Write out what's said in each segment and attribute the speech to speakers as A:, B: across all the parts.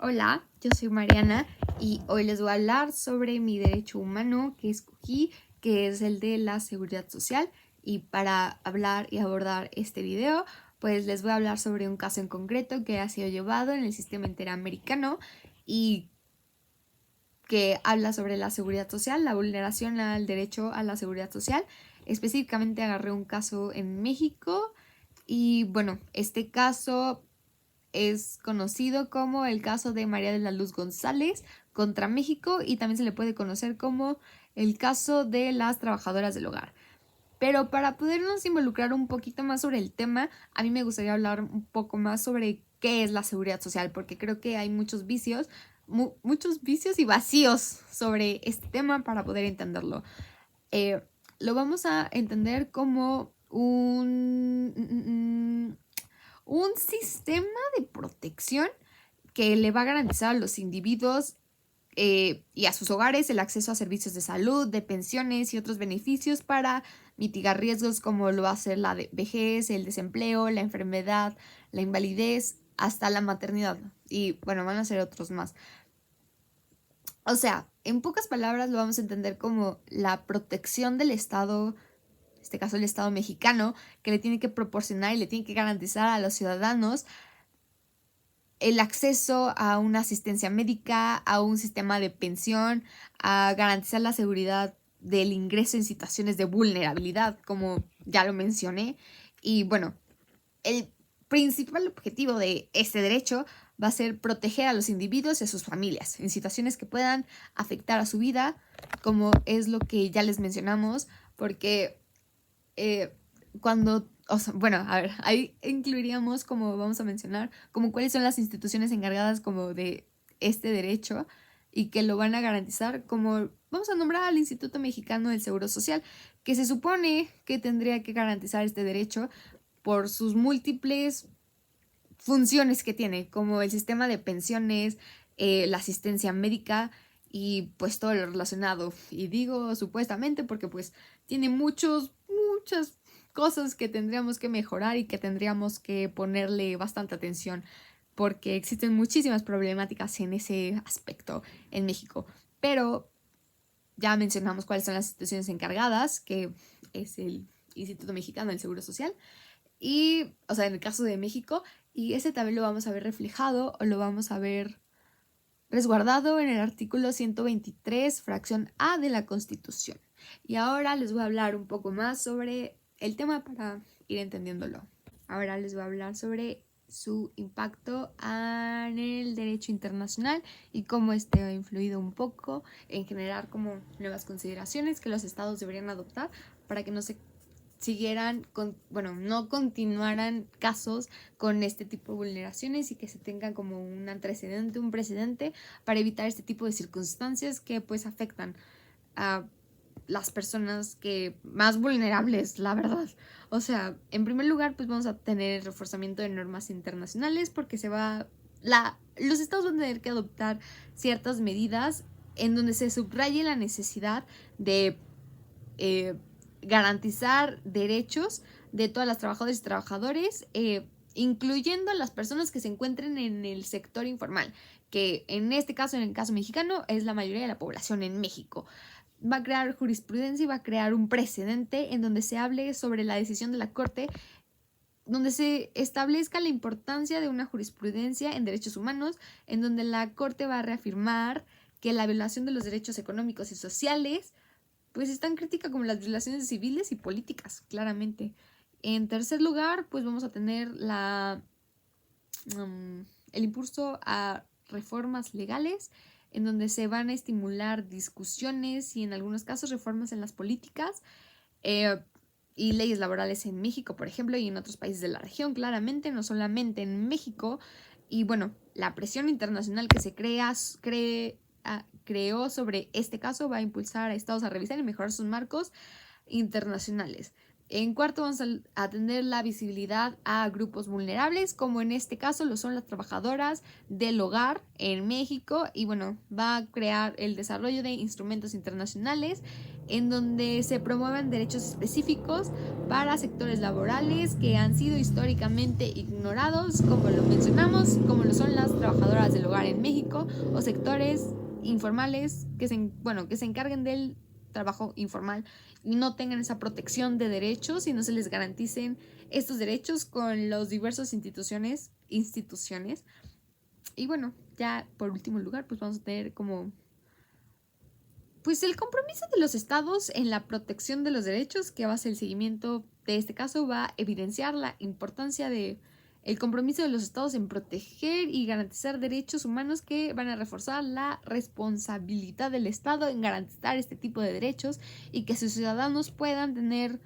A: Hola, yo soy Mariana y hoy les voy a hablar sobre mi derecho humano que escogí, que es el de la seguridad social. Y para hablar y abordar este video, pues les voy a hablar sobre un caso en concreto que ha sido llevado en el sistema interamericano y que habla sobre la seguridad social, la vulneración al derecho a la seguridad social. Específicamente agarré un caso en México y bueno, este caso es conocido como el caso de María de la Luz González contra México y también se le puede conocer como el caso de las trabajadoras del hogar. Pero para podernos involucrar un poquito más sobre el tema, a mí me gustaría hablar un poco más sobre qué es la seguridad social, porque creo que hay muchos vicios, muchos vicios y vacíos sobre este tema para poder entenderlo. Eh, lo vamos a entender como un sistema de protección que le va a garantizar a los individuos y a sus hogares el acceso a servicios de salud, de pensiones y otros beneficios para mitigar riesgos como lo va a ser la vejez, el desempleo, la enfermedad, la invalidez, hasta la maternidad. Y bueno, van a ser otros más. O sea, en pocas palabras lo vamos a entender como la protección del Estado, en este caso el Estado mexicano, que le tiene que proporcionar y le tiene que garantizar a los ciudadanos el acceso a una asistencia médica, a un sistema de pensión, a garantizar la seguridad del ingreso en situaciones de vulnerabilidad, como ya lo mencioné. Y bueno, el principal objetivo de este derecho va a ser proteger a los individuos y a sus familias en situaciones que puedan afectar a su vida, como es lo que ya les mencionamos, porque cuando, o sea, bueno, a ver, ahí incluiríamos, como vamos a mencionar, como cuáles son las instituciones encargadas como de este derecho y que lo van a garantizar, como vamos a nombrar al Instituto Mexicano del Seguro Social, que se supone que tendría que garantizar este derecho por sus múltiples funciones que tiene, como el sistema de pensiones, la asistencia médica y pues todo lo relacionado. Y digo supuestamente porque pues tiene muchas cosas que tendríamos que mejorar y que tendríamos que ponerle bastante atención porque existen muchísimas problemáticas en ese aspecto en México. Pero ya mencionamos cuáles son las instituciones encargadas, que es el Instituto Mexicano del Seguro Social, y, o sea, en el caso de México, y ese también lo vamos a ver reflejado o lo vamos a ver resguardado en el artículo 123, fracción A de la Constitución. Y ahora les voy a hablar un poco más sobre el tema para ir entendiéndolo. Ahora les voy a hablar sobre su impacto en el derecho internacional y cómo este ha influido un poco en generar como nuevas consideraciones que los estados deberían adoptar para que no se siguieran, no continuaran casos con este tipo de vulneraciones y que se tenga como un antecedente, un precedente para evitar este tipo de circunstancias que pues afectan a las personas que más vulnerables, la verdad. O sea, en primer lugar, pues vamos a tener el reforzamiento de normas internacionales porque los estados van a tener que adoptar ciertas medidas en donde se subraye la necesidad de garantizar derechos de todas las trabajadoras y trabajadores, incluyendo a las personas que se encuentren en el sector informal, que en este caso, en el caso mexicano, es la mayoría de la población en México. Va a crear jurisprudencia y va a crear un precedente en donde se hable sobre la decisión de la Corte, donde se establezca la importancia de una jurisprudencia en derechos humanos, en donde la Corte va a reafirmar que la violación de los derechos económicos y sociales pues es tan crítica como las violaciones civiles y políticas, claramente. En tercer lugar, pues vamos a tener el impulso a reformas legales en donde se van a estimular discusiones y en algunos casos reformas en las políticas y leyes laborales en México, por ejemplo, y en otros países de la región, claramente, no solamente en México. Y bueno, la presión internacional que se creó sobre este caso va a impulsar a estados a revisar y mejorar sus marcos internacionales. En cuarto, vamos a atender la visibilidad a grupos vulnerables, como en este caso lo son las trabajadoras del hogar en México. Y bueno, va a crear el desarrollo de instrumentos internacionales en donde se promuevan derechos específicos para sectores laborales que han sido históricamente ignorados, como lo mencionamos, como lo son las trabajadoras del hogar en México, o sectores informales que se encarguen del trabajo informal y no tengan esa protección de derechos y no se les garanticen estos derechos con las diversas instituciones. Y bueno, ya por último lugar, pues vamos a tener como pues el compromiso de los estados en la protección de los derechos, que va a ser el seguimiento de este caso, va a evidenciar la importancia de el compromiso de los estados en proteger y garantizar derechos humanos, que van a reforzar la responsabilidad del estado en garantizar este tipo de derechos y que sus ciudadanos puedan tener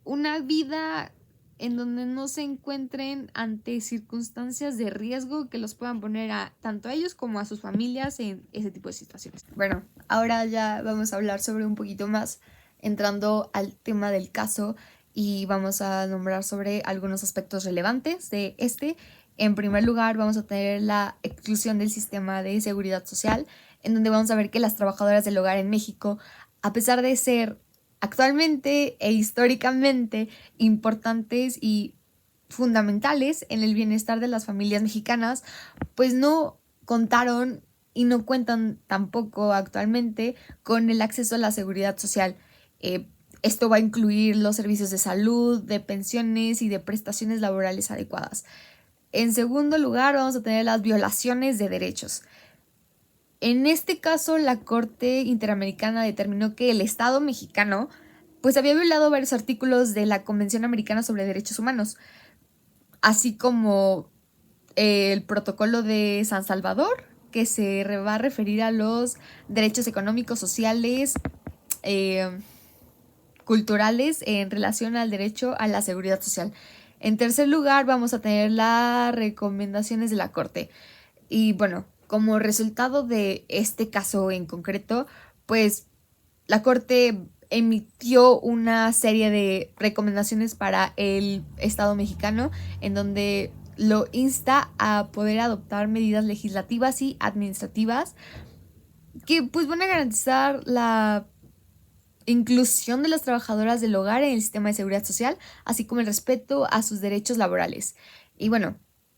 A: una vida en donde no se encuentren ante circunstancias de riesgo que los puedan poner a tanto a ellos como a sus familias en ese tipo de situaciones. Bueno, ahora ya vamos a hablar sobre un poquito más, entrando al tema del caso, y vamos a nombrar sobre algunos aspectos relevantes de este. En primer lugar, vamos a tener la exclusión del sistema de seguridad social, en donde vamos a ver que las trabajadoras del hogar en México, a pesar de ser actualmente e históricamente importantes y fundamentales en el bienestar de las familias mexicanas, pues no contaron y no cuentan tampoco actualmente con el acceso a la seguridad social. Esto va a incluir los servicios de salud, de pensiones y de prestaciones laborales adecuadas. En segundo lugar, vamos a tener las violaciones de derechos. En este caso, la Corte Interamericana determinó que el Estado mexicano pues había violado varios artículos de la Convención Americana sobre Derechos Humanos, así como el Protocolo de San Salvador, que se va a referir a los derechos económicos, sociales, culturales en relación al derecho a la seguridad social. En tercer lugar, vamos a tener las recomendaciones de la Corte. Y bueno, como resultado de este caso en concreto, pues la Corte emitió una serie de recomendaciones para el Estado mexicano, en donde lo insta a poder adoptar medidas legislativas y administrativas que pues van a garantizar la inclusión de las trabajadoras del hogar en el sistema de seguridad social, así como el respeto a sus derechos laborales. Y bueno,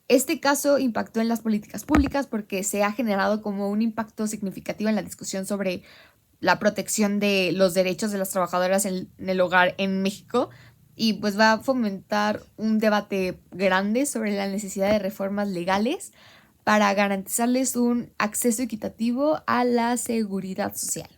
A: este caso impactó en las políticas públicas porque se ha generado como un impacto significativo en la discusión sobre la protección de los derechos de las trabajadoras en el hogar en México, y pues va a fomentar un debate grande sobre la necesidad de reformas legales para garantizarles un acceso equitativo a la seguridad social.